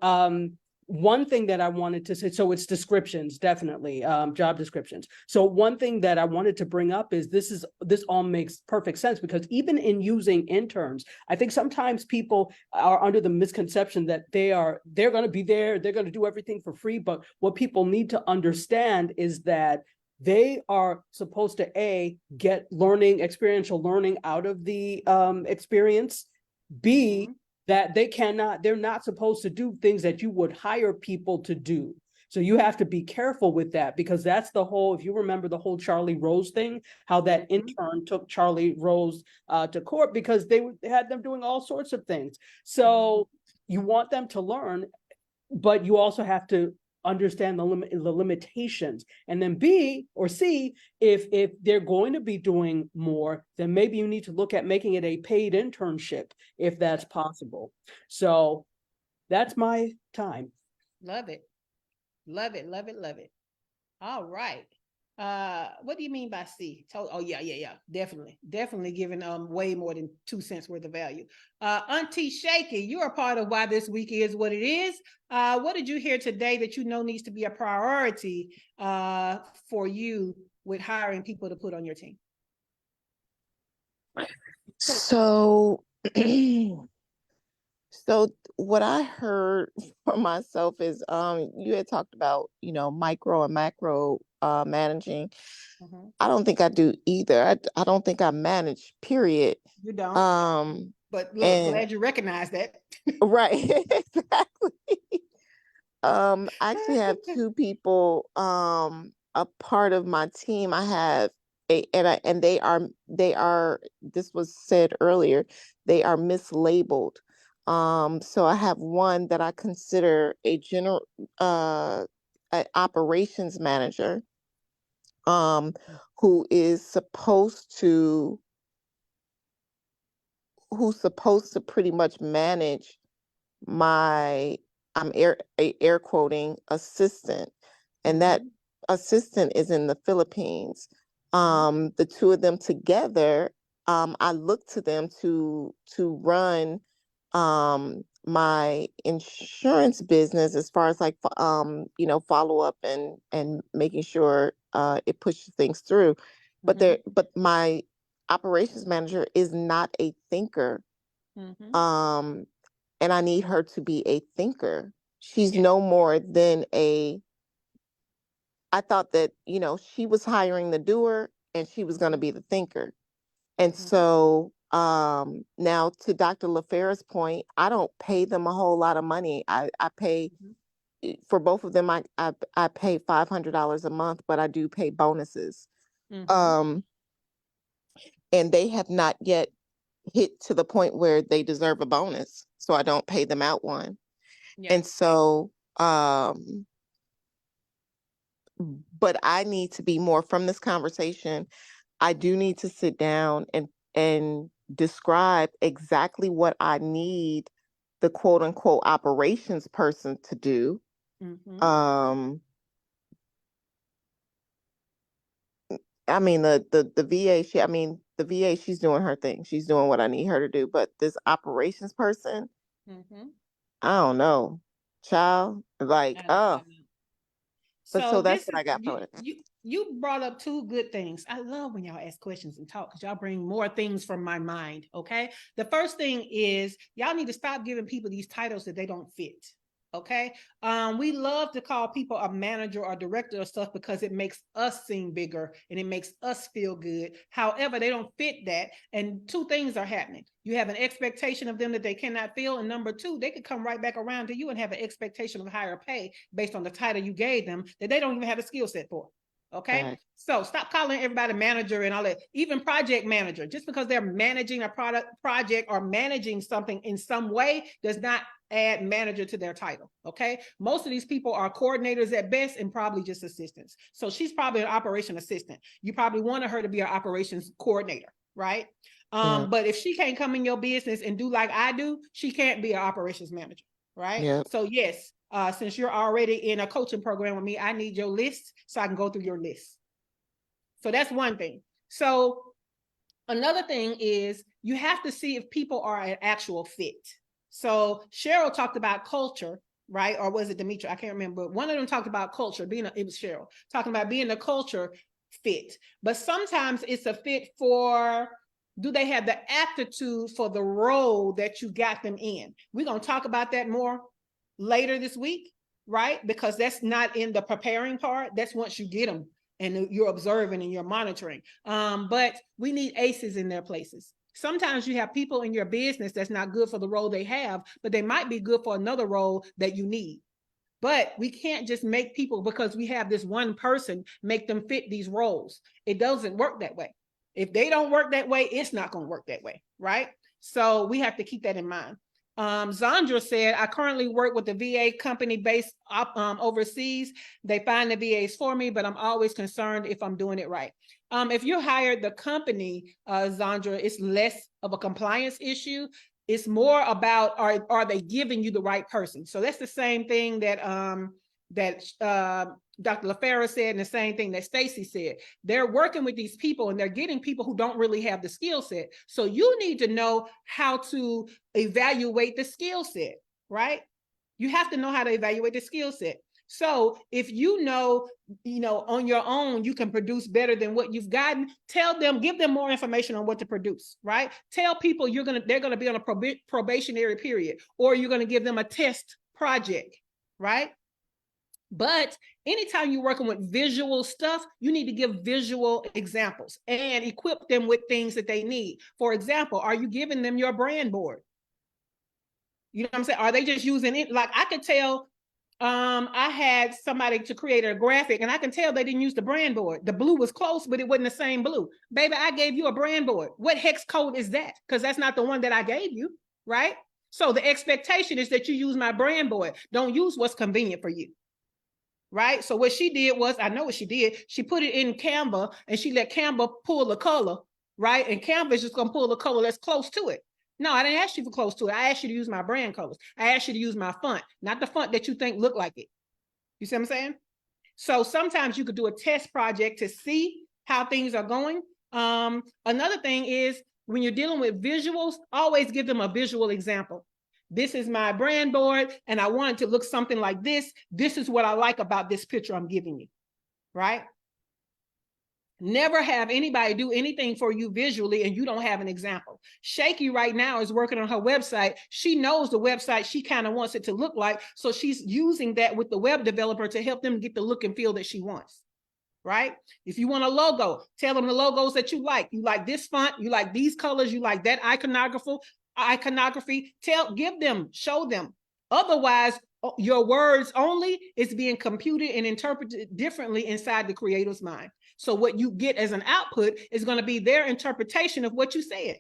one thing that I wanted to say, so it's descriptions, definitely, job descriptions. So one thing that I wanted to bring up is this all makes perfect sense, because even in using interns, I think sometimes people are under the misconception that they're going to be there, they're going to do everything for free. But what people need to understand is that they are supposed to get experiential learning out of the experience. B, that they're not supposed to do things that you would hire people to do. So you have to be careful with that, because that's the whole, if you remember the whole Charlie Rose thing, how that intern took Charlie Rose to court because they had them doing all sorts of things. So you want them to learn, but you also have to understand the limitations. And then B or C, if they're going to be doing more, then maybe you need to look at making it a paid internship if that's possible. So that's my time. Love it. Love it. Love it. Love it. All right. What do you mean by C? Oh yeah. Definitely giving way more than 2 cents worth of value. Auntie Shaky, you're a part of why this week is what it is. What did you hear today that you know needs to be a priority for you with hiring people to put on your team? So So what I heard for myself is you had talked about, micro and macro managing. Mhm. I don't think I do either. I don't think I manage, period. You don't. But look, And glad you recognize that. right, exactly. I actually have two people a part of my team. I have and they are this was said earlier, they are mislabeled. So I have one that I consider a general a operations manager who is supposed to pretty much manage my I'm air quoting assistant, and that assistant is in the Philippines. The two of them together, I look to them to run my insurance business as far as like follow up and making sure it pushes things through. But my operations manager is not a thinker. Um, and I need her to be a thinker. She's no more than I thought that, she was hiring the doer and she was going to be the thinker. And so now to Dr. LaFera's point, I don't pay them a whole lot of money. I pay for both of them, I pay $500 a month, but I do pay bonuses. And they have not yet hit to the point where they deserve a bonus. So I don't pay them out one. Yeah. And so, but I need to be more from this conversation. I do need to sit down and describe exactly what I need the quote unquote operations person to do. I mean the VA, the VA, she's doing her thing. She's doing what I need her to do. But this operations person, I don't know, child. Like, but so that's what I got from it. You brought up two good things. I love when y'all ask questions and talk because y'all bring more things from my mind. Okay. The first thing is y'all need to stop giving people these titles that they don't fit. Okay. We love to call people a manager or director or stuff because it makes us seem bigger and it makes us feel good. However, they don't fit that. And two things are happening. You have an expectation of them that they cannot fill. And number two, they could come right back around to you and have an expectation of higher pay based on the title you gave them that they don't even have a skill set for. Okay. Right. So stop calling everybody manager and all that, even project manager. Just because they're managing a project or managing something in some way does not add manager to their title. Okay. Most of these people are coordinators at best and probably just assistants. So she's probably an operation assistant. You probably wanted her to be an operations coordinator, right? But if she can't come in your business and do like I do, she can't be an operations manager, right? Yeah. So yes, since you're already in a coaching program with me, I need your list so I can go through your list. So that's one thing. So another thing is you have to see if people are an actual fit. So Cheryl talked about culture, right? Or was it Demetria? I can't remember. One of them talked about culture, it was Cheryl, talking about being a culture fit. But sometimes it's a fit for, do they have the aptitude for the role that you got them in? We're going to talk about that more later this week, right? Because that's not in the preparing part. That's once you get them and you're observing and you're monitoring. But we need aces in their places. Sometimes you have people in your business that's not good for the role they have, but they might be good for another role that you need. But we can't just make people, because we have this one person, make them fit these roles. It doesn't work that way. If they don't work that way, it's not going to work that way, right? So we have to keep that in mind. Zandra said, I currently work with the VA company based overseas. They find the VAs for me, but I'm always concerned if I'm doing it right. If you hired the company, Zandra, it's less of a compliance issue. It's more about, are they giving you the right person? So that's the same thing that Dr. LaFera said, and the same thing that Stacy said. They're working with these people and they're getting people who don't really have the skill set. So you need to know how to evaluate the skill set, right? You have to know how to evaluate the skill set. So if you know, on your own, you can produce better than what you've gotten, tell them, give them more information on what to produce, right? Tell people they're going to be on a probationary period, or you're going to give them a test project, right? But anytime you're working with visual stuff, you need to give visual examples and equip them with things that they need. For example, are you giving them your brand board? You know what I'm saying? Are they just using it? Like I could tell, I had somebody to create a graphic and I can tell they didn't use the brand board. The blue was close, but it wasn't the same blue. Baby, I gave you a brand board. What hex code is that? Because that's not the one that I gave you, right? So the expectation is that you use my brand board. Don't use what's convenient for you. Right? So what she did was, I know what she did. She put it in Canva and she let Canva pull the color, right? And Canva is just going to pull the color that's close to it. No, I didn't ask you for close to it. I asked you to use my brand colors. I asked you to use my font, not the font that you think look like it. You see what I'm saying? So sometimes you could do a test project to see how things are going. Another thing is when you're dealing with visuals, always give them a visual example. This is my brand board, and I want it to look something like this. This is what I like about this picture I'm giving you, right? Never have anybody do anything for you visually and you don't have an example. Shaky right now is working on her website. She knows the website she kind of wants it to look like, so she's using that with the web developer to help them get the look and feel that she wants, right? If you want a logo, tell them the logos that you like. You like this font, you like these colors, you like that iconography. Give them, show them. Otherwise, your words only is being computed and interpreted differently inside the creator's mind. So what you get as an output is going to be their interpretation of what you said.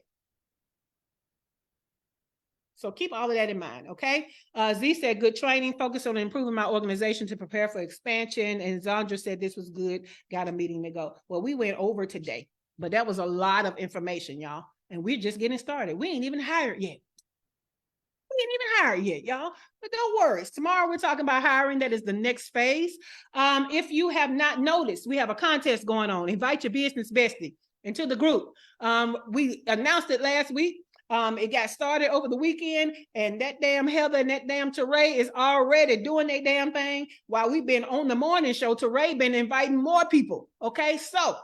So keep all of that in mind, okay? Z said, good training, focus on improving my organization to prepare for expansion. And Zandra said this was good, got a meeting to go. Well, we went over today, but that was a lot of information, y'all. And we're just getting started. We ain't even hired yet. Y'all. But don't worry. Tomorrow we're talking about hiring. That is the next phase. If you have not noticed, we have a contest going on. Invite your business bestie into the group. We announced it last week. It got started over the weekend, and that damn Heather and that damn Teray is already doing their damn thing. While we've been on the morning show, Teray been inviting more people. Okay, so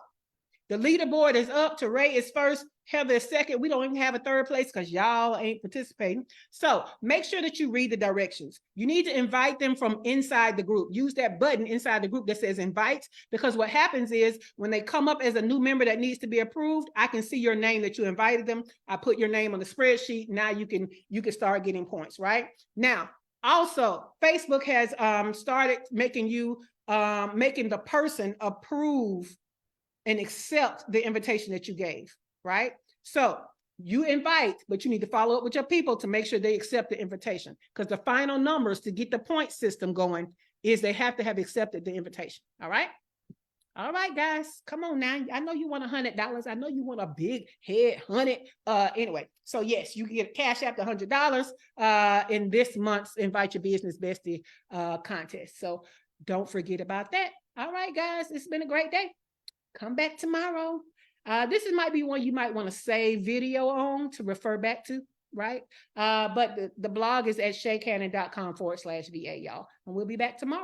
the leaderboard is up. Teray is first, Heather is second. We don't even have a third place because y'all ain't participating. So make sure that you read the directions. You need to invite them from inside the group. Use that button inside the group that says invite, because what happens is when they come up as a new member that needs to be approved, I can see your name that you invited them. I put your name on the spreadsheet. Now you can start getting points, right? Now, also, Facebook has started making the person approve and accept the invitation that you gave, right? So you invite, but you need to follow up with your people to make sure they accept the invitation, because the final numbers to get the point system going is they have to have accepted the invitation. All right? All right, guys, come on now. I know you want $100. I know you want a big head 100. Anyway, so yes, you can get a cash app to $100 in this month's Invite Your Business Bestie contest. So don't forget about that. All right, guys, it's been a great day. Come back tomorrow. This might be one you might want to save video on to refer back to, right? But the blog is at shaycannon.com/VA, y'all. And we'll be back tomorrow.